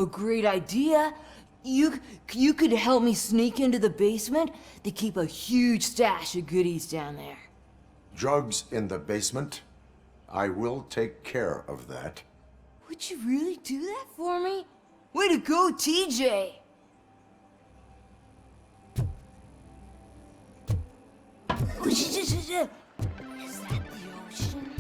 A great idea. You could help me sneak into the basement. They keep a huge stash of goodies down there. Drugs in the basement? I will take care of that. Would you really do that for me? Way to go, TJ! Is that the ocean?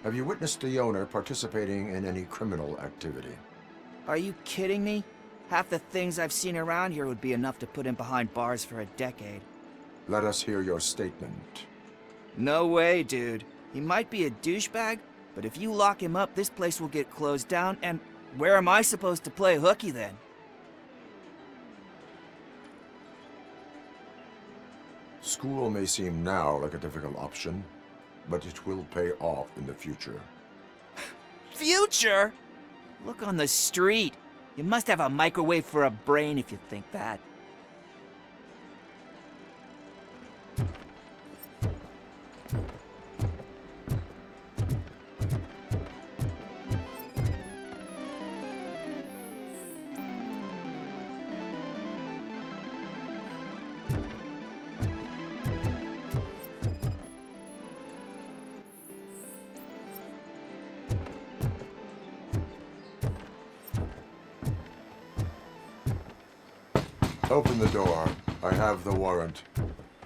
Have you witnessed the owner participating in any criminal activity? Are you kidding me? Half the things I've seen around here would be enough to put him behind bars for a decade. Let us hear your statement. No way, dude. He might be a douchebag, but if you lock him up, this place will get closed down, and where am I supposed to play hooky then? School may seem now like a difficult option, but it will pay off in the future. Future? Look on the street. You must have a microwave for a brain if you think that. Open the door. I have the warrant.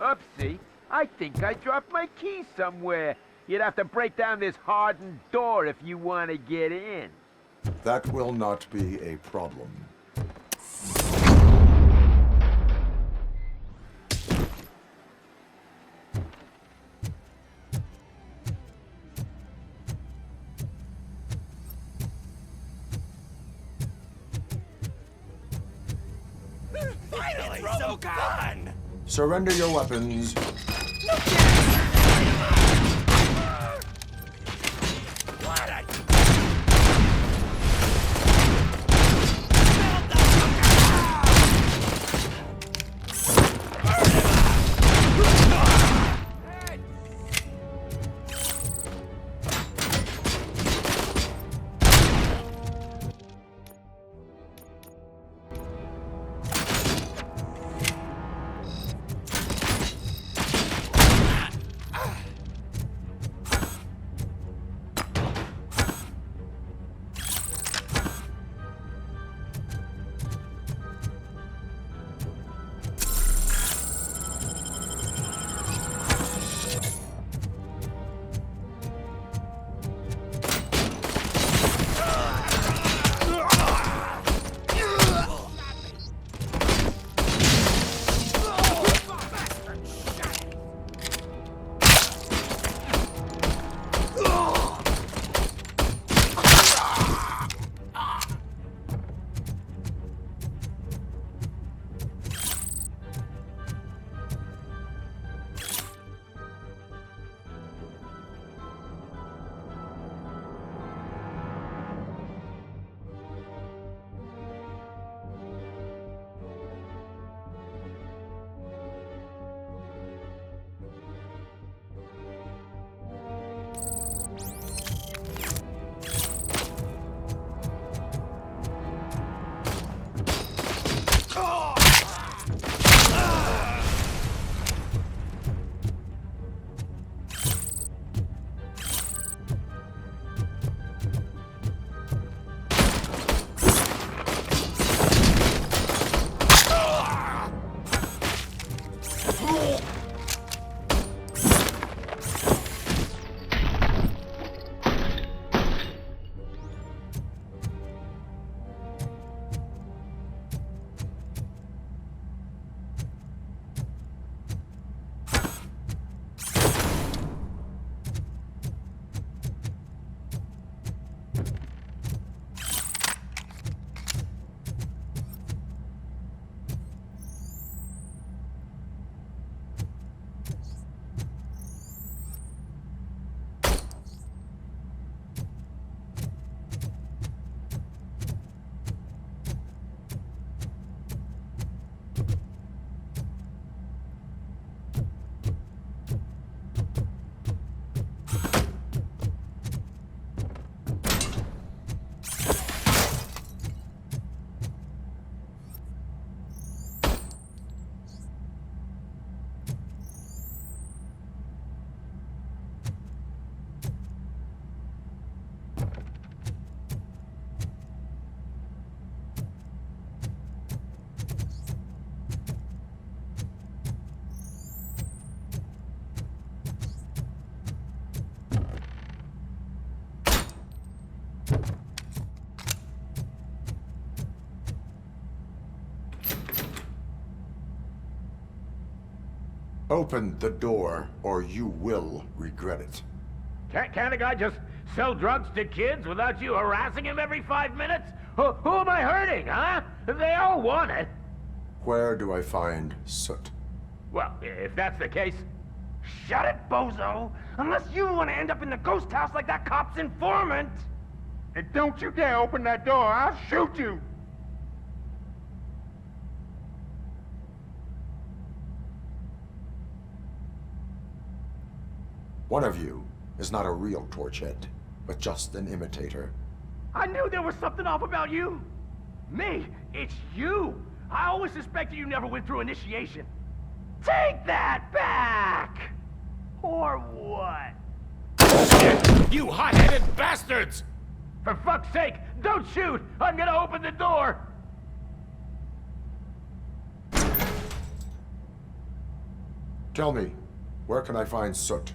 Oopsie, I think I dropped my keys somewhere. You'd have to break down this hardened door if you want to get in. That will not be a problem. Finally, some fun! Surrender your weapons. What a... Open the door, or you will regret it. Can't a guy just sell drugs to kids without you harassing him every 5 minutes? Who am I hurting, huh? They all want it. Where do I find Soot? Well, if that's the case, Shut it, bozo! Unless you want to end up in the ghost house like that cop's informant! and don't you dare open that door, I'll shoot you. One of you is not a real Torchhead, but just an imitator. I knew there was something off about you! Me? It's you! I always suspected you never went through initiation. Take that back! Or what? You hot-headed bastards! For fuck's sake, don't shoot! I'm gonna open the door! Tell me, where can I find Soot?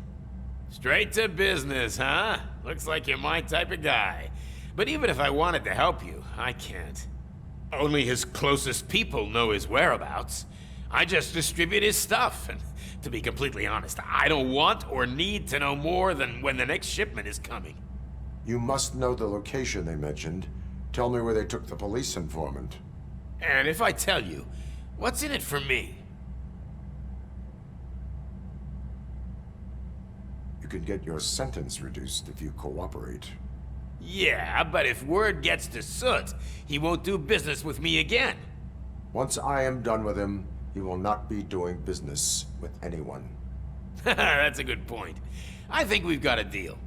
Straight to business, huh? Looks like you're my type of guy. But even if I wanted to help you, I can't. Only his closest people know his whereabouts. I just distribute his stuff, and to be completely honest, I don't want or need to know more than when the next shipment is coming. You must know the location they mentioned. Tell me where they took the police informant. And if I tell you, what's in it for me? You can get your sentence reduced if you cooperate. Yeah, but if word gets to Soot, he won't do business with me again. Once I am done with him, he will not be doing business with anyone. That's a good point. I think we've got a deal.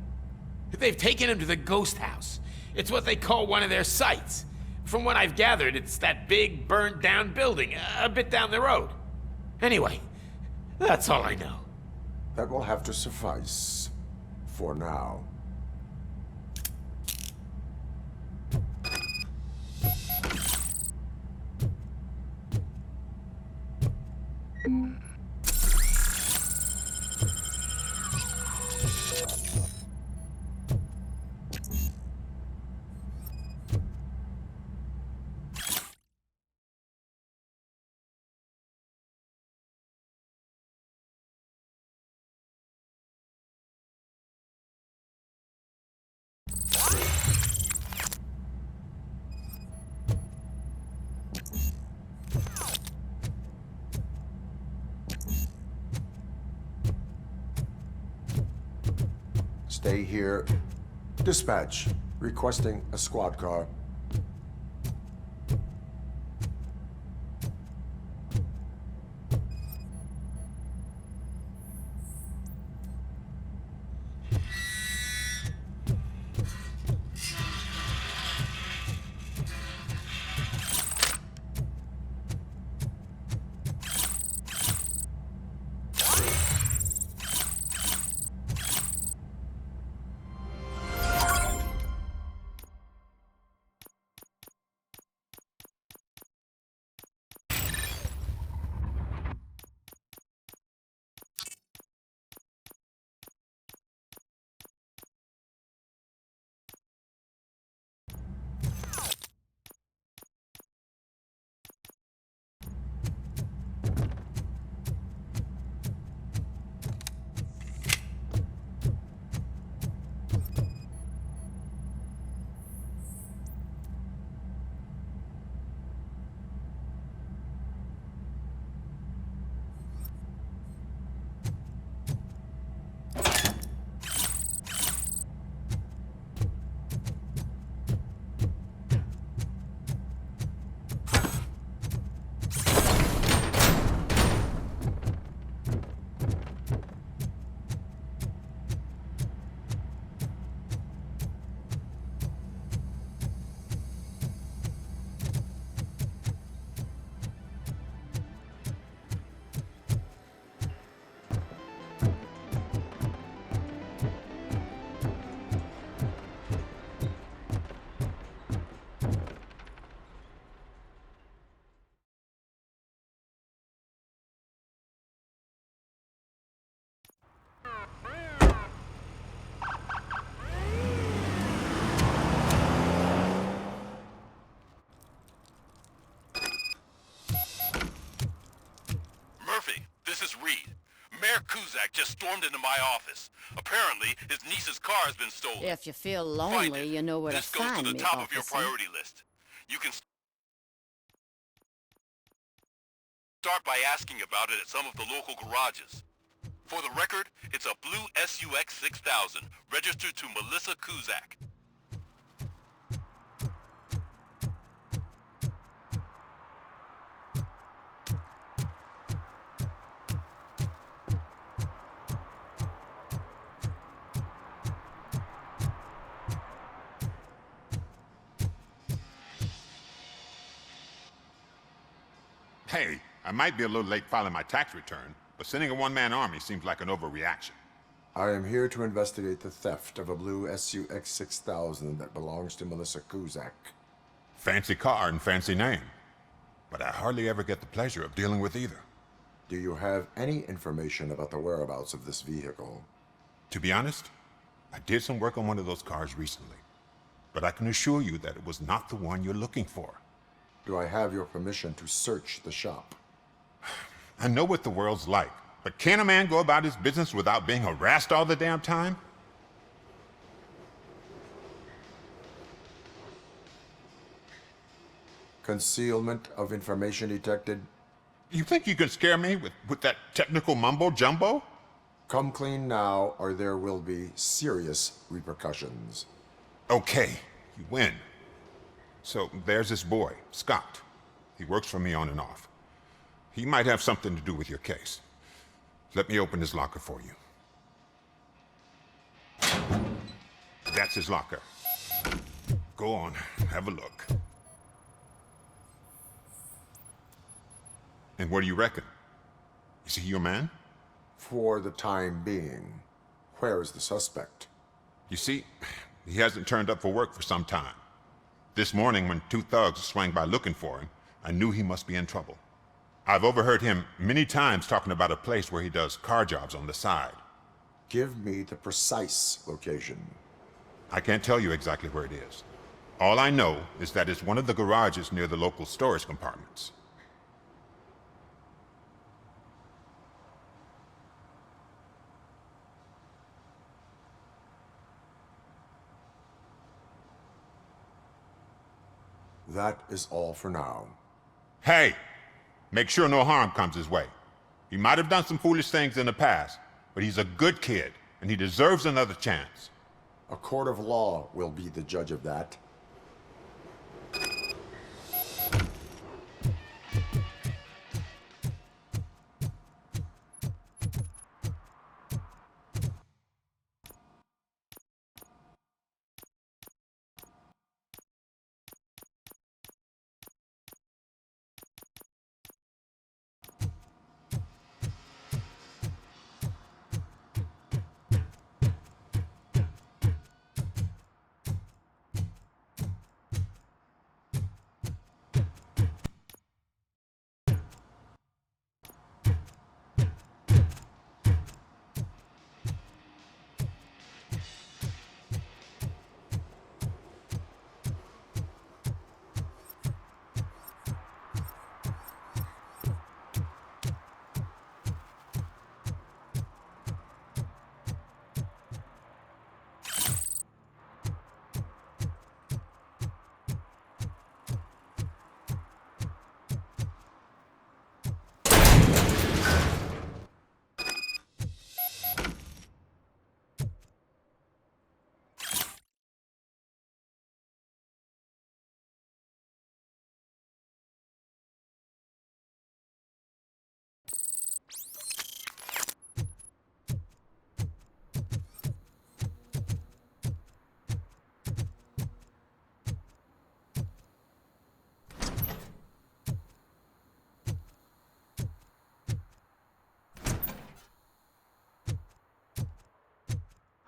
They've taken him to the ghost house. It's what they call one of their sites. From what I've gathered, it's that big, burned-down building a bit down the road. Anyway, that's all I know. That will have to suffice. For now. Stay here. Dispatch. Requesting a squad car. Murphy, this is Reed. Mayor Kuzak just stormed into my office. Apparently, his niece's car has been stolen. If you feel Find lonely, it. you know where This to goes to find the me, top of your officer. priority list. You can start by asking about it at some of the local garages. For the record, it's a blue SUX 6000, registered to Melissa Kuzak. Hey, I might be a little late filing my tax return, but sending a one-man army seems like an overreaction. I am here to investigate the theft of a blue SUX 6000 that belongs to Melissa Kuzak. Fancy car and fancy name, but I hardly ever get the pleasure of dealing with either. Do you have any information about the whereabouts of this vehicle? To be honest, I did some work on one of those cars recently, but I can assure you that it was not the one you're looking for. Do I have your permission to search the shop? I know what the world's like, but can a man go about his business without being harassed all the damn time? Concealment of information detected? You think you can scare me with that technical mumbo-jumbo? Come clean now, or there will be serious repercussions. Okay, you win. So there's this boy, Scott. He works for me on and off. He might have something to do with your case. Let me open his locker for you. That's his locker. Go on, have a look. And what do you reckon? Is he your man? For the time being. Where is the suspect? You see, he hasn't turned up for work for some time. This morning, when two thugs swang by looking for him, I knew he must be in trouble. I've overheard him many times talking about a place where he does car jobs on the side. Give me the precise location. I can't tell you exactly where it is. All I know is that it's one of the garages near the local storage compartments. That is all for now. Hey! Make sure no harm comes his way. He might have done some foolish things in the past, but he's a good kid, and he deserves another chance. A court of law will be the judge of that.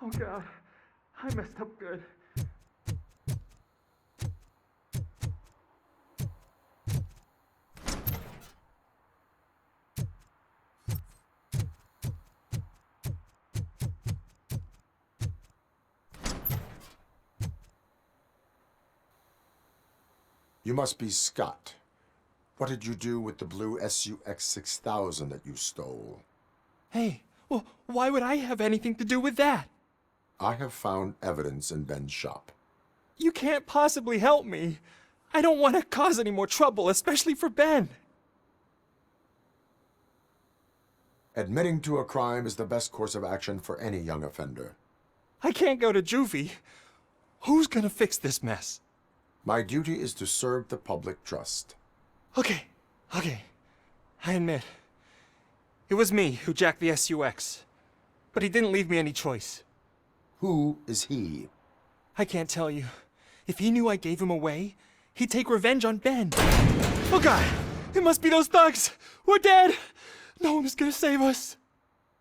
Oh God, I messed up good. You must be Scott. What did you do with the blue SUX 6000 that you stole? Hey, well, why would I have anything to do with that? I have found evidence in Ben's shop. You can't possibly help me. I don't want to cause any more trouble, especially for Ben. Admitting to a crime is the best course of action for any young offender. I can't go to juvie. Who's gonna fix this mess? My duty is to serve the public trust. Okay. I admit. It was me who jacked the SUX. But he didn't leave me any choice. Who is he? I can't tell you. If he knew I gave him away, he'd take revenge on Ben. Oh God! It must be those thugs! We're dead! No one is gonna save us.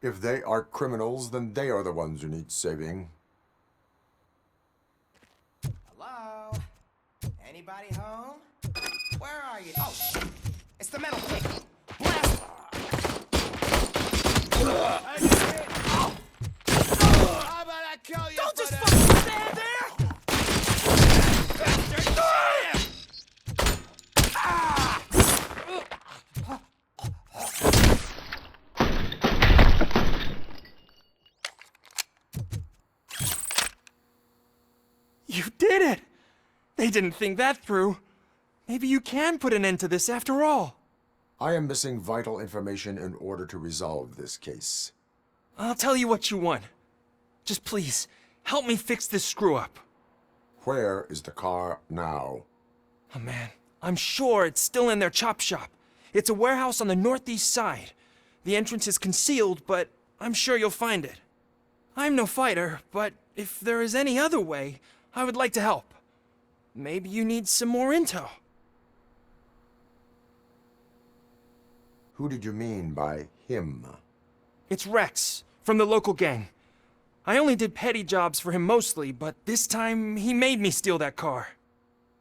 If they are criminals, then they are the ones who need saving. Hello? Anybody home? Where are you? Oh, it's the metal pig. Blast! How about I kill you? Don't just fucking stand there! You did it! They didn't think that through. Maybe you can put an end to this after all. I am missing vital information in order to resolve this case. I'll tell you what you want. Just please, help me fix this screw-up. Where is the car now? Oh man, I'm sure it's still in their chop shop. It's a warehouse on the northeast side. The entrance is concealed, but I'm sure you'll find it. I'm no fighter, but if there is any other way, I would like to help. Maybe you need some more intel. Who did you mean by him? It's Rex, from the local gang. I only did petty jobs for him mostly, but this time he made me steal that car.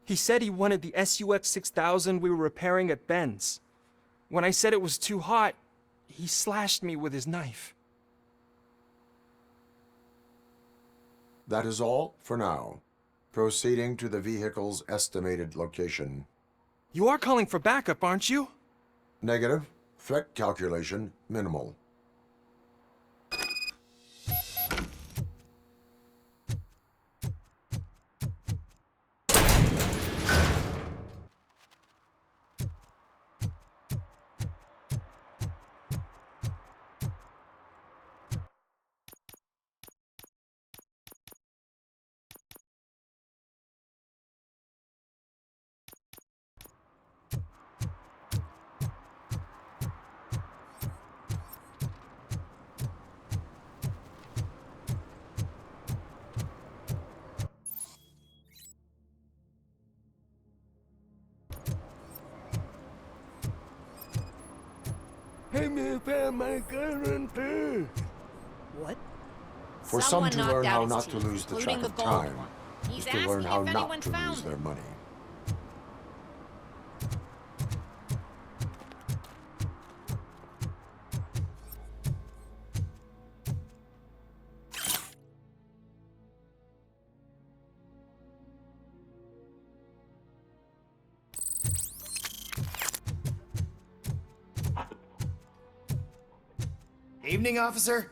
He said he wanted the SUX 6000 we were repairing at Ben's. When I said it was too hot, he slashed me with his knife. That is all for now. Proceeding to the vehicle's estimated location. You are calling for backup, aren't you? Negative. Threat calculation minimal. What? For some Someone to knocked learn out how his not to teeth, lose the including track of the gold time one. is He's to learn asking how if not anyone to found lose them. their money. Evening, officer.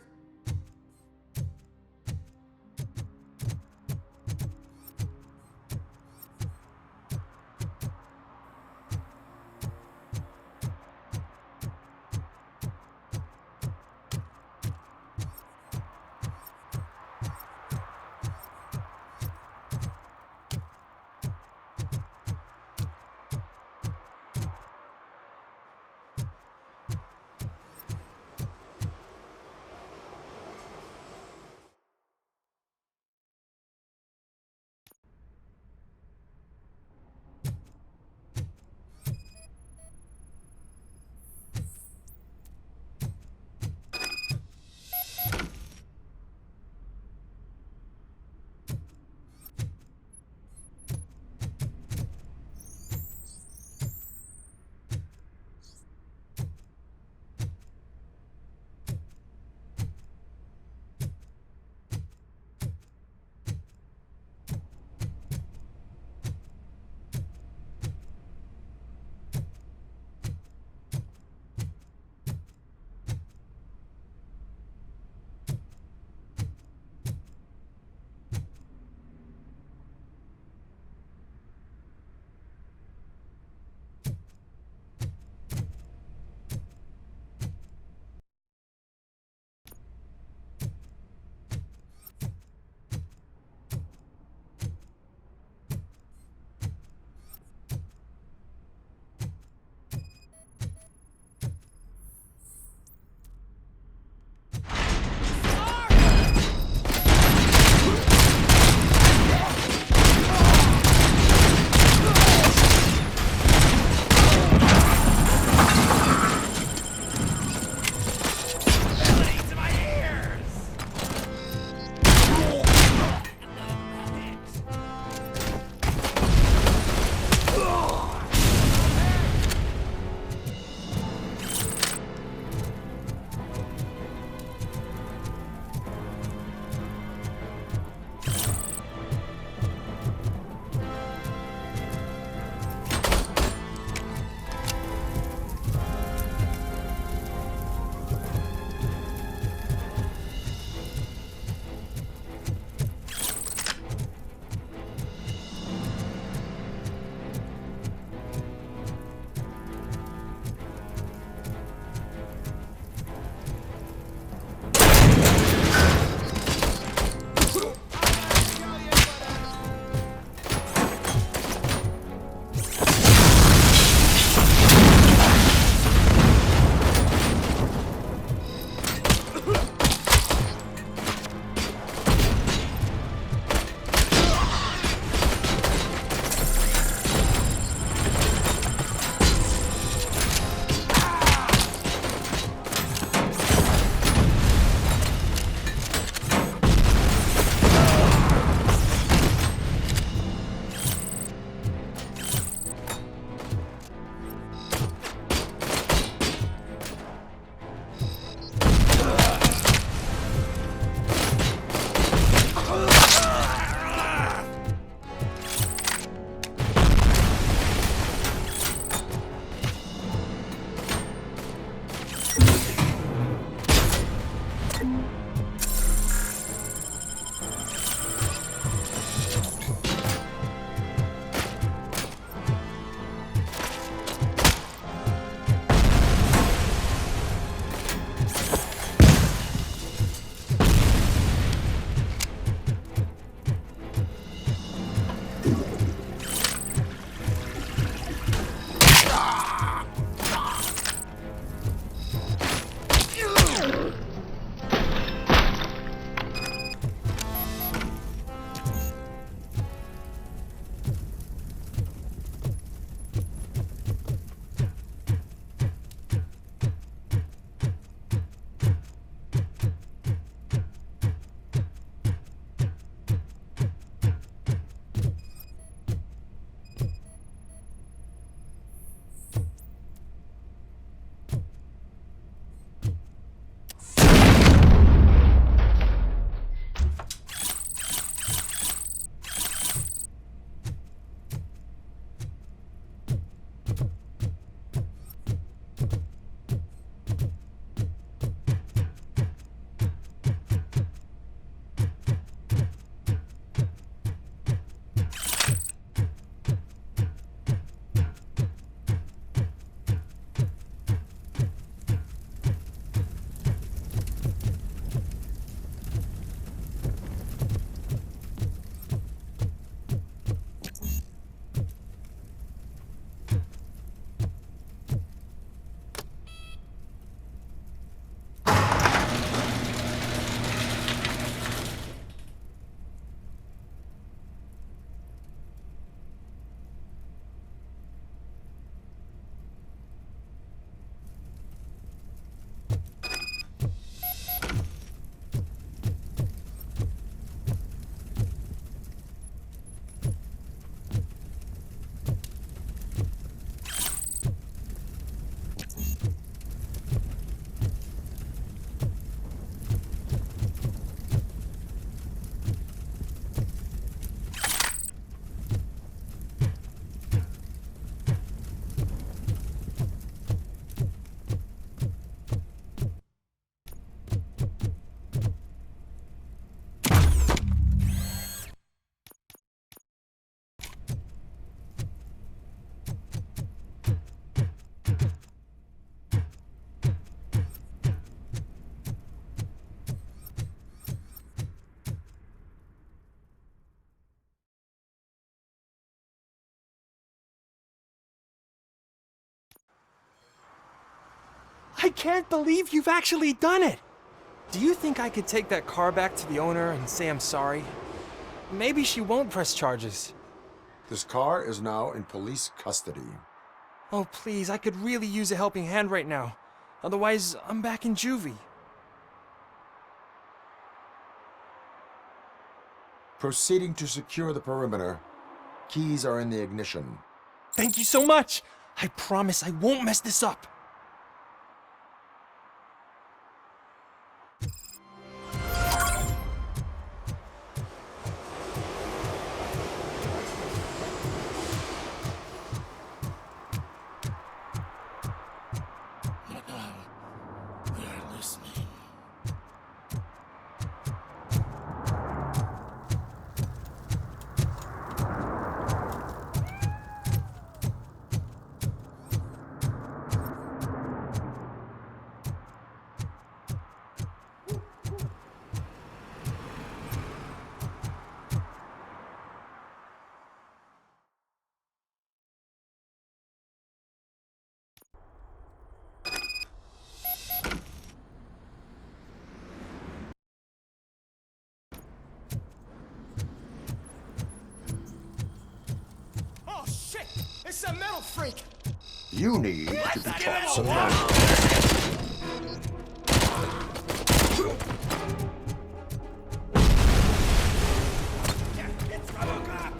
I can't believe you've actually done it! Do you think I could take that car back to the owner and say I'm sorry? Maybe she won't press charges. This car is now in police custody. Oh, please, I could really use a helping hand right now. Otherwise, I'm back in juvie. Proceeding to secure the perimeter. Keys are in the ignition. Thank you so much! I promise I won't mess this up. They're listening. Oh shit! It's a metal freak! You need to be taught some manners. It's Robocop!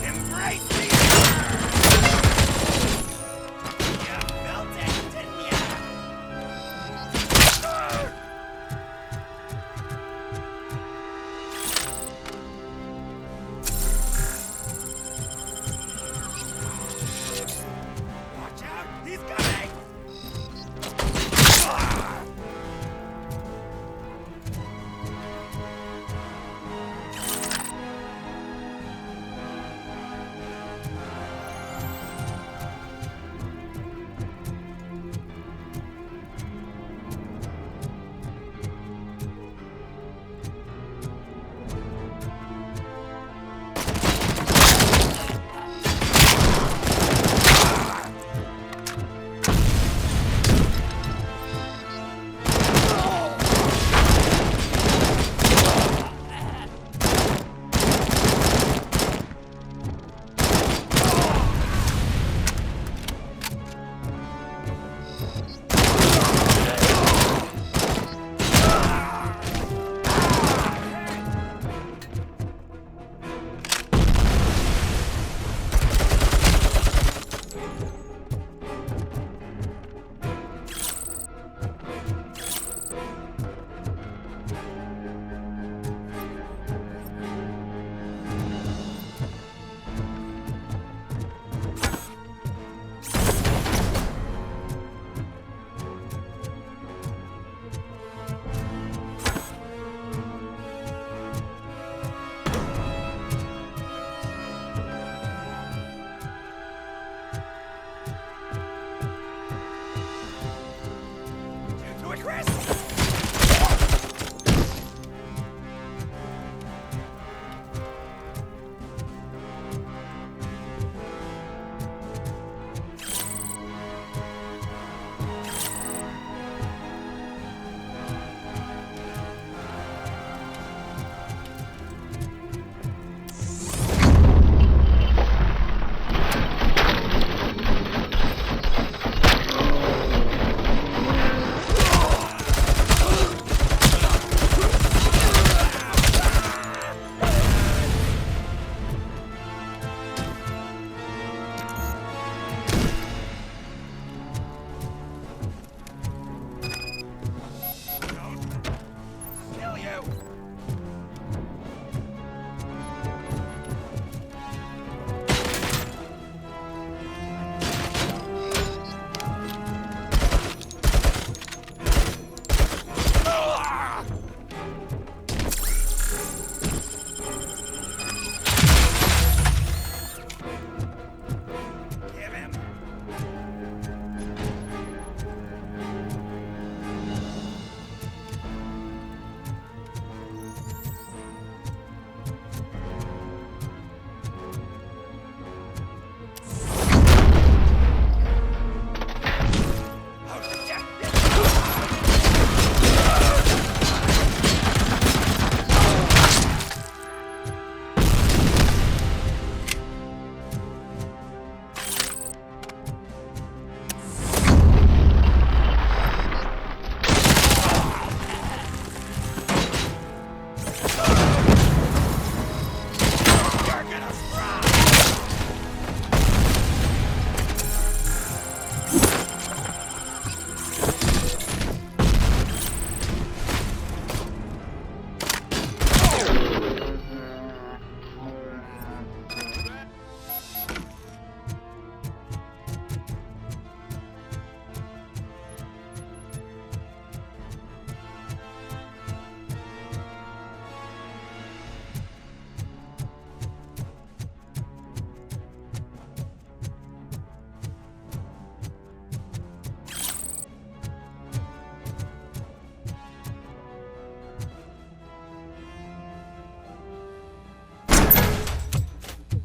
Embrace me!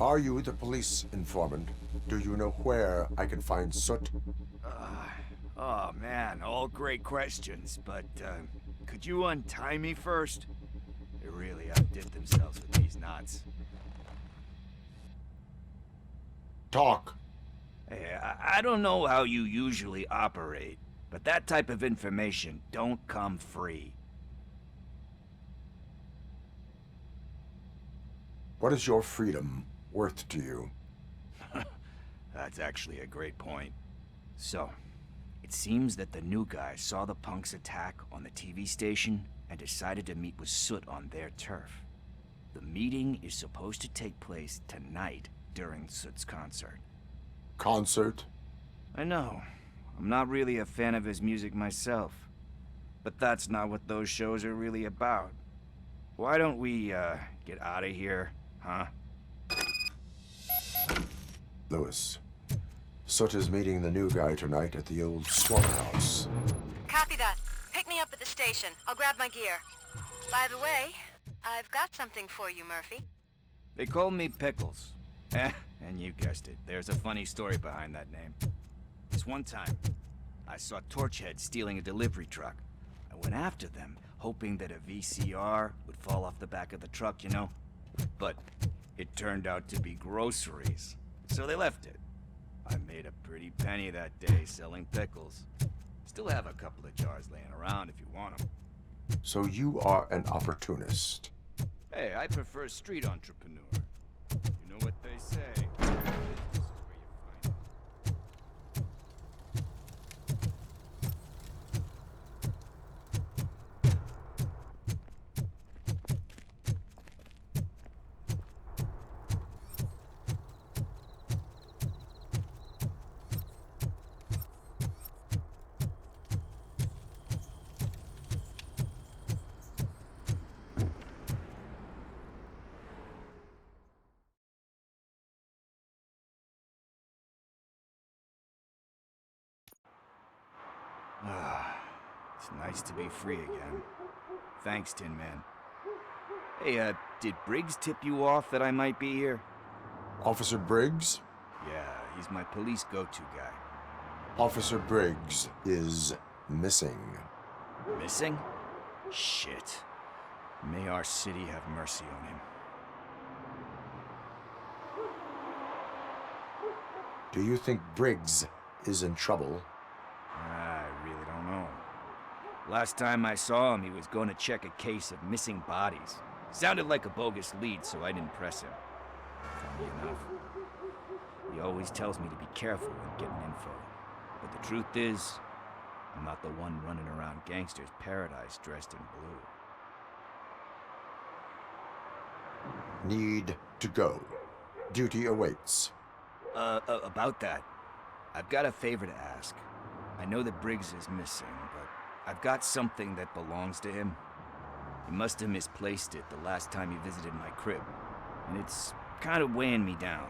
Are you the police informant? Do you know where I can find Soot? Oh man, all great questions, but could you untie me first? They really outdid themselves with these knots. Talk. Hey, I don't know how you usually operate, but that type of information don't come free. What is your freedom worth to you? That's actually a great point. So, it seems that the new guy saw the punks attack on the TV station and decided to meet with Soot on their turf. The meeting is supposed to take place tonight during Soot's concert. Concert? I know. I'm not really a fan of his music myself. But that's not what those shows are really about. Why don't we, get out of here, huh? Lewis. Soot is meeting the new guy tonight at the old slaughterhouse. Copy that. Pick me up at the station. I'll grab my gear. By the way, I've got something for you, Murphy. They call me Pickles. And you guessed it. There's a funny story behind that name. This one time, I saw Torchhead stealing a delivery truck. I went after them, hoping that a VCR would fall off the back of the truck, you know? But it turned out to be groceries. So they left it. I made a pretty penny that day selling pickles. Still have a couple of jars laying around if you want them. So you are an opportunist. Hey, I prefer street entrepreneur. You know what they say. This is where you find it. It's nice to be free again. Thanks, Tin Man. Hey, did Briggs tip you off that I might be here? Officer Briggs? Yeah, he's my police go-to guy. Officer Briggs is missing. Missing? Shit. May our city have mercy on him. Do you think Briggs is in trouble? I really don't know. Last time I saw him, he was going to check a case of missing bodies. Sounded like a bogus lead, so I didn't press him. Funny enough. He always tells me to be careful when getting info. But the truth is, I'm not the one running around gangster's paradise dressed in blue. Need to go. Duty awaits. About that, I've got a favor to ask. I know that Briggs is missing, but I've got something that belongs to him. He must have misplaced it the last time he visited my crib, and it's kind of weighing me down.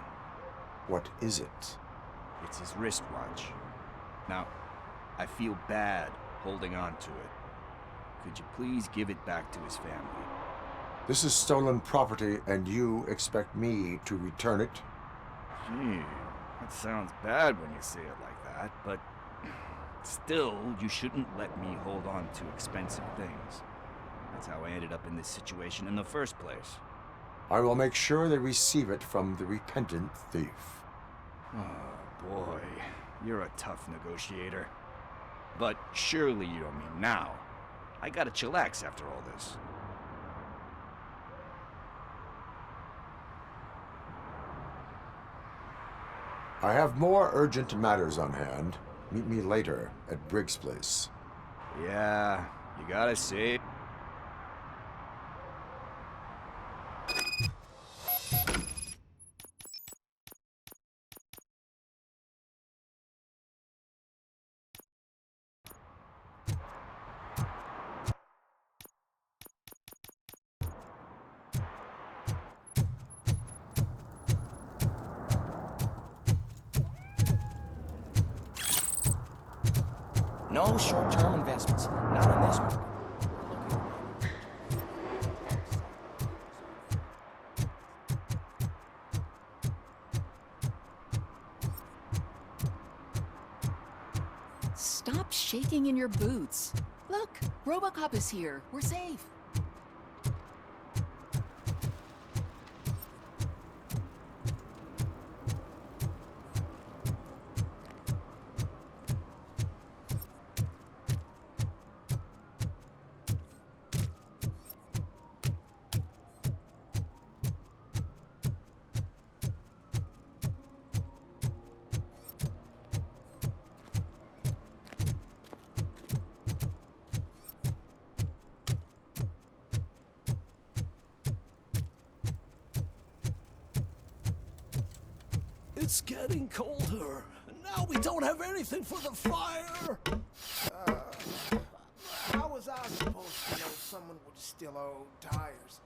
What is it? It's his wristwatch. Now, I feel bad holding on to it. Could you please give it back to his family? This is stolen property, and you expect me to return it? Gee, that sounds bad when you say it like that, but still, you shouldn't let me hold on to expensive things. That's how I ended up in this situation in the first place. I will make sure they receive it from the repentant thief. Oh, boy. You're a tough negotiator. But surely you don't mean now. I gotta chillax after all this. I have more urgent matters on hand. Meet me later at Briggs' place. Yeah, you gotta see. No short-term investments. Not in this market. Stop shaking in your boots. Look, Robocop is here. We're safe. It's getting colder, and now we don't have anything for the fire. How was I supposed to know someone would steal old tires?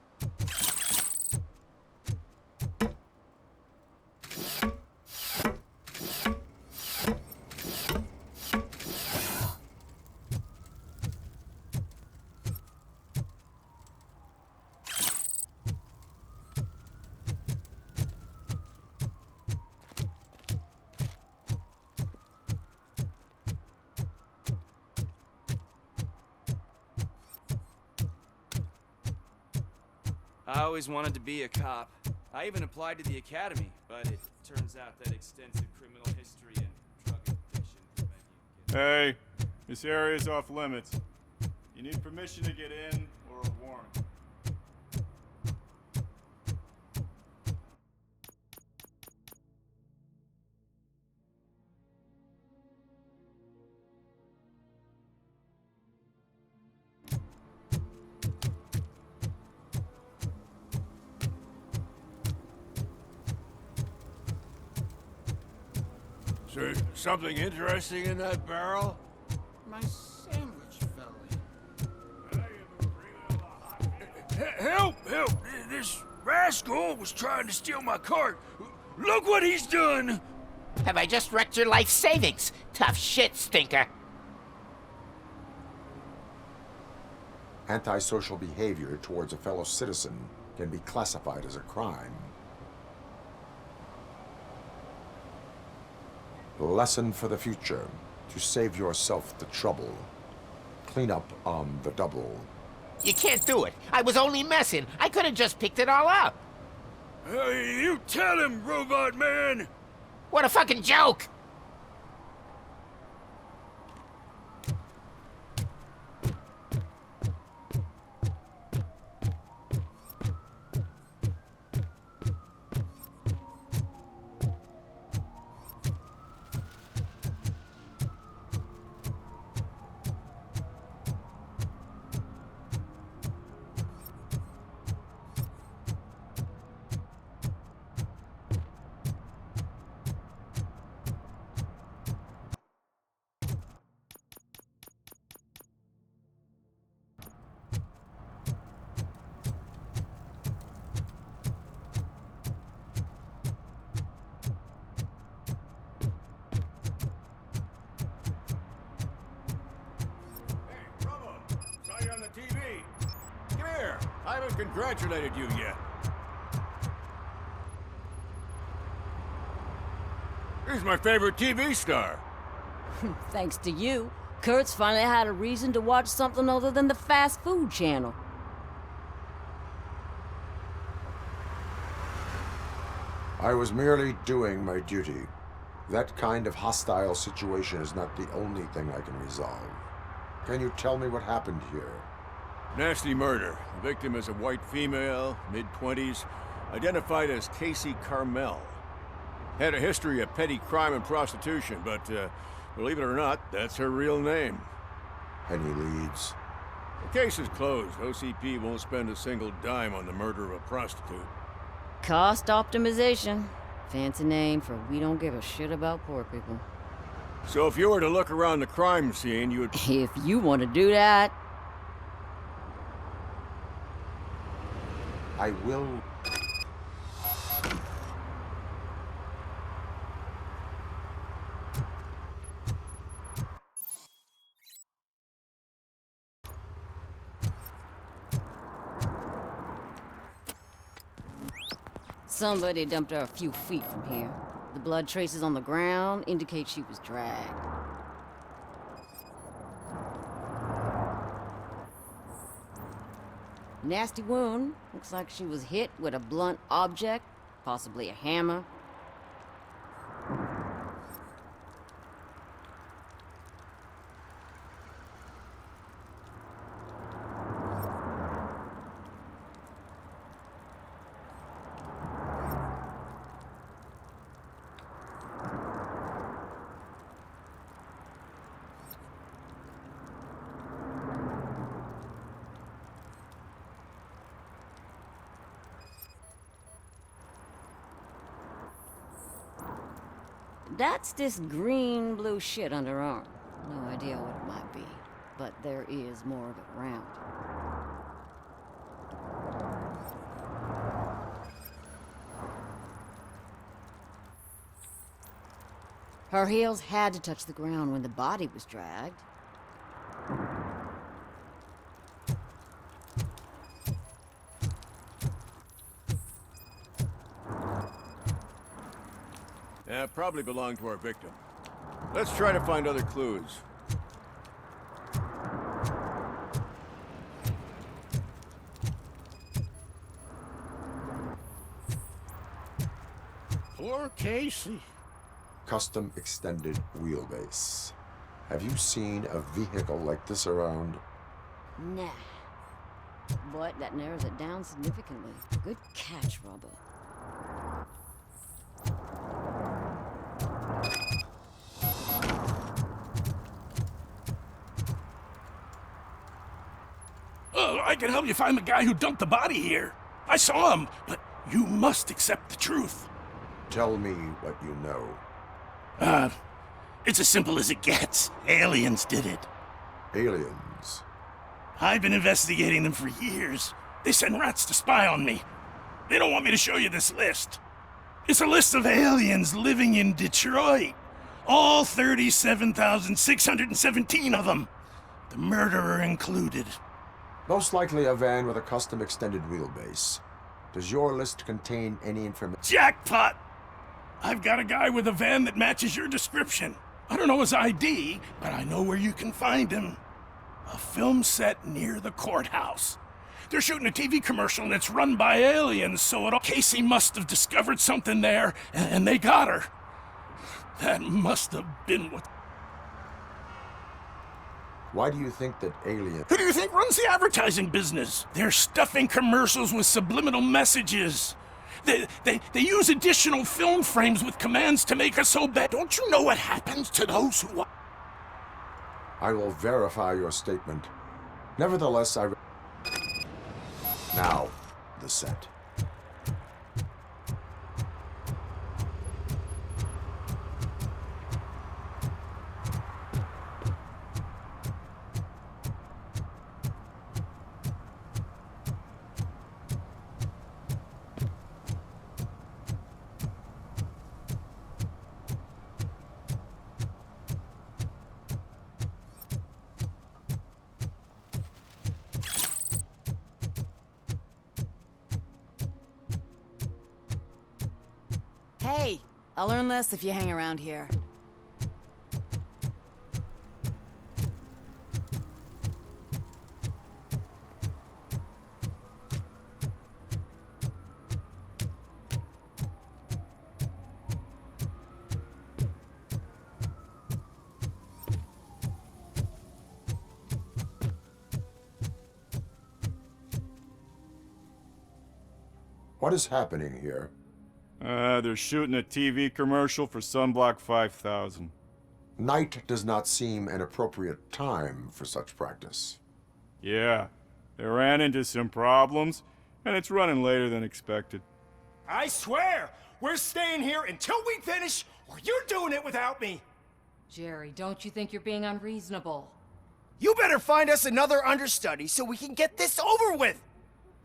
I always wanted to be a cop. I even applied to the academy, but it turns out that extensive criminal history and drug addiction prevent you. Hey, this area is off limits. You need permission to get in or a warrant. Is there something interesting in that barrel? My sandwich fella. Help! Help! This rascal was trying to steal my cart. Look what he's done! Have I just wrecked your life savings? Tough shit, stinker. Antisocial behavior towards a fellow citizen can be classified as a crime. Lesson for the future: to save yourself the trouble. Clean up on the double. You can't do it. I was only messing. I could have just picked it all up. You tell him, Robot Man! What a fucking joke! I haven't congratulated you yet. He's my favorite TV star. Thanks to you, Kurt's finally had a reason to watch something other than the fast food channel. I was merely doing my duty. That kind of hostile situation is not the only thing I can resolve. Can you tell me what happened here? Nasty murder. The victim is a white female, mid-20s, identified as Casey Carmel. Had a history of petty crime and prostitution, but believe it or not, that's her real name. Any leads? The case is closed. OCP won't spend a single dime on the murder of a prostitute. Cost optimization. Fancy name for we don't give a shit about poor people. So if you were to look around the crime scene, you would... If you want to do that... I will... Somebody dumped her a few feet from here. The blood traces on the ground indicate she was dragged. Nasty wound. Looks like she was hit with a blunt object, possibly a hammer. That's this green-blue shit under her arm. No idea what it might be, but there is more of it around. Her heels had to touch the ground when the body was dragged. Yeah, probably belonged to our victim. Let's try to find other clues. Poor Casey. Custom extended wheelbase. Have you seen a vehicle like this around? Nah. But that narrows it down significantly. Good catch, Robo. I can help you find the guy who dumped the body here. I saw him, but you must accept the truth. Tell me what you know. It's as simple as it gets. Aliens did it. Aliens? I've been investigating them for years. They send rats to spy on me. They don't want me to show you this list. It's a list of aliens living in Detroit. All 37,617 of them. The murderer included. Most likely a van with a custom extended wheelbase. Does your list contain any information? Jackpot! I've got a guy with a van that matches your description. I don't know his ID, but I know where you can find him. A film set near the courthouse. They're shooting a TV commercial and it's run by aliens, so Casey must have discovered something there, and they got her. That must have been what... Why do you think that aliens... Who do you think runs the advertising business? They're stuffing commercials with subliminal messages. They use additional film frames with commands to make us so bad. Don't you know what happens to those who... I will verify your statement. Nevertheless, Now, the set. Hey, I'll learn less if you hang around here. What is happening here? They're shooting a TV commercial for Sunblock 5000. Night does not seem an appropriate time for such practice. Yeah, they ran into some problems, and it's running later than expected. I swear, we're staying here until we finish, or you're doing it without me. Jerry, don't you think you're being unreasonable? You better find us another understudy so we can get this over with.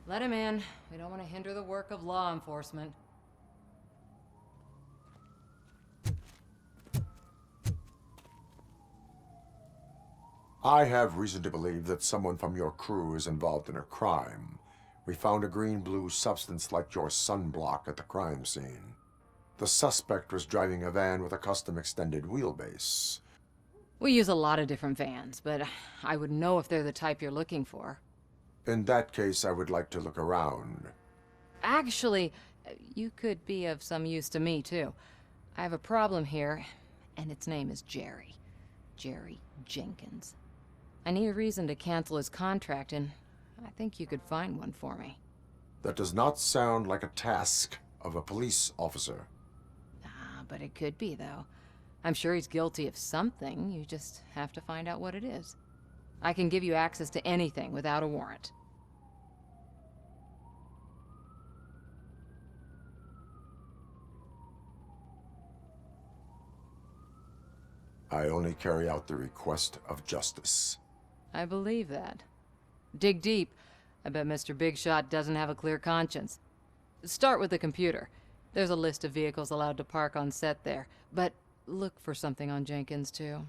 Let him in. We don't want to hinder the work of law enforcement. I have reason to believe that someone from your crew is involved in a crime. We found a green-blue substance like your sunblock at the crime scene. The suspect was driving a van with a custom extended wheelbase. We use a lot of different vans, but I would know if they're the type you're looking for. In that case, I would like to look around. Actually, you could be of some use to me, too. I have a problem here, and its name is Jerry. Jerry Jenkins. I need a reason to cancel his contract, and I think you could find one for me. That does not sound like a task of a police officer. But it could be, though. I'm sure he's guilty of something. You just have to find out what it is. I can give you access to anything without a warrant. I only carry out the request of justice. I believe that. Dig deep. I bet Mr. Big Shot doesn't have a clear conscience. Start with the computer. There's a list of vehicles allowed to park on set there, but look for something on Jenkins, too.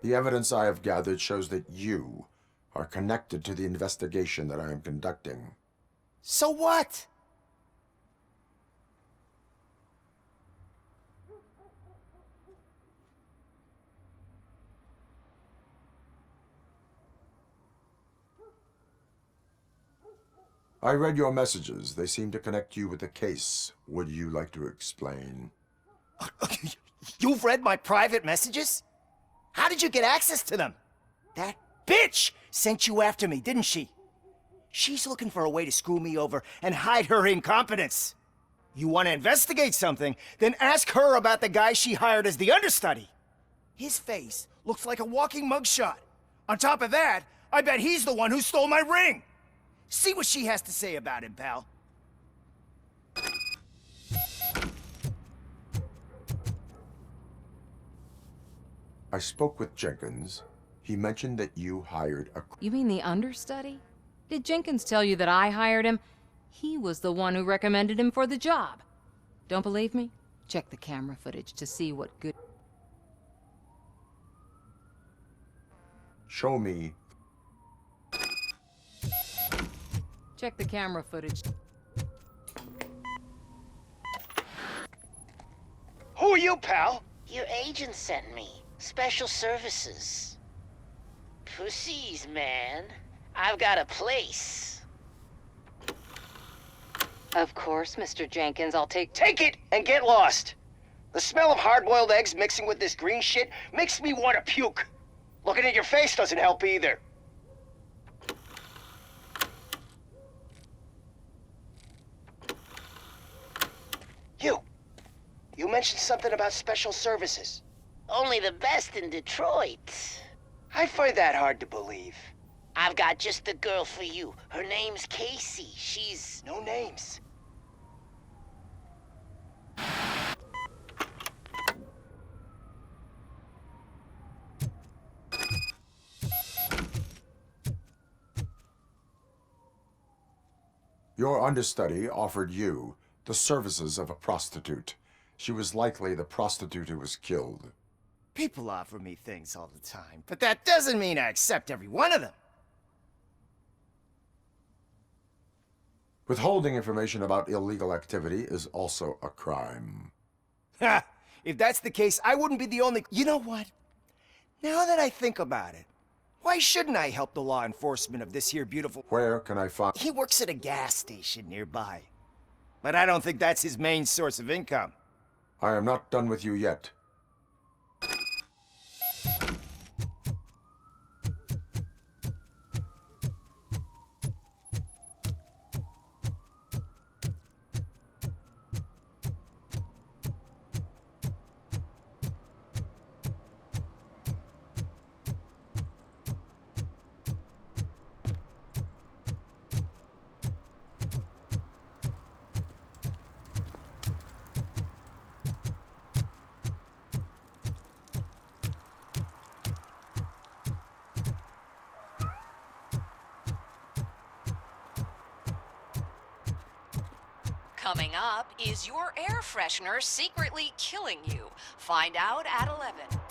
The evidence I have gathered shows that you are connected to the investigation that I am conducting. So what? I read your messages. They seem to connect you with the case. Would you like to explain? You've read my private messages? How did you get access to them? That bitch sent you after me, didn't she? She's looking for a way to screw me over and hide her incompetence. You want to investigate something, then ask her about the guy she hired as the understudy. His face looks like a walking mugshot. On top of that, I bet he's the one who stole my ring. See what she has to say about him, pal. I spoke with Jenkins. He mentioned that you hired a... You mean the understudy? Did Jenkins tell you that I hired him? He was the one who recommended him for the job. Don't believe me? Check the camera footage to see what good... Show me. Check the camera footage. Who are you, pal? Your agent sent me. Special services. Pussies, man. I've got a place. Of course, Mr. Jenkins, I'll take... Take it and get lost. The smell of hard-boiled eggs mixing with this green shit makes me want to puke. Looking at your face doesn't help either. You mentioned something about special services. Only the best in Detroit. I find that hard to believe. I've got just the girl for you. Her name's Casey. She's... No names. Your understudy offered you the services of a prostitute. She was likely the prostitute who was killed. People offer me things all the time, but that doesn't mean I accept every one of them. Withholding information about illegal activity is also a crime. Ha! If that's the case, I wouldn't be the only... You know what? Now that I think about it, why shouldn't I help the law enforcement of this here beautiful... Where can I find... He works at a gas station nearby. But I don't think that's his main source of income. I am not done with you yet. Coming up, is your air freshener secretly killing you? Find out at 11.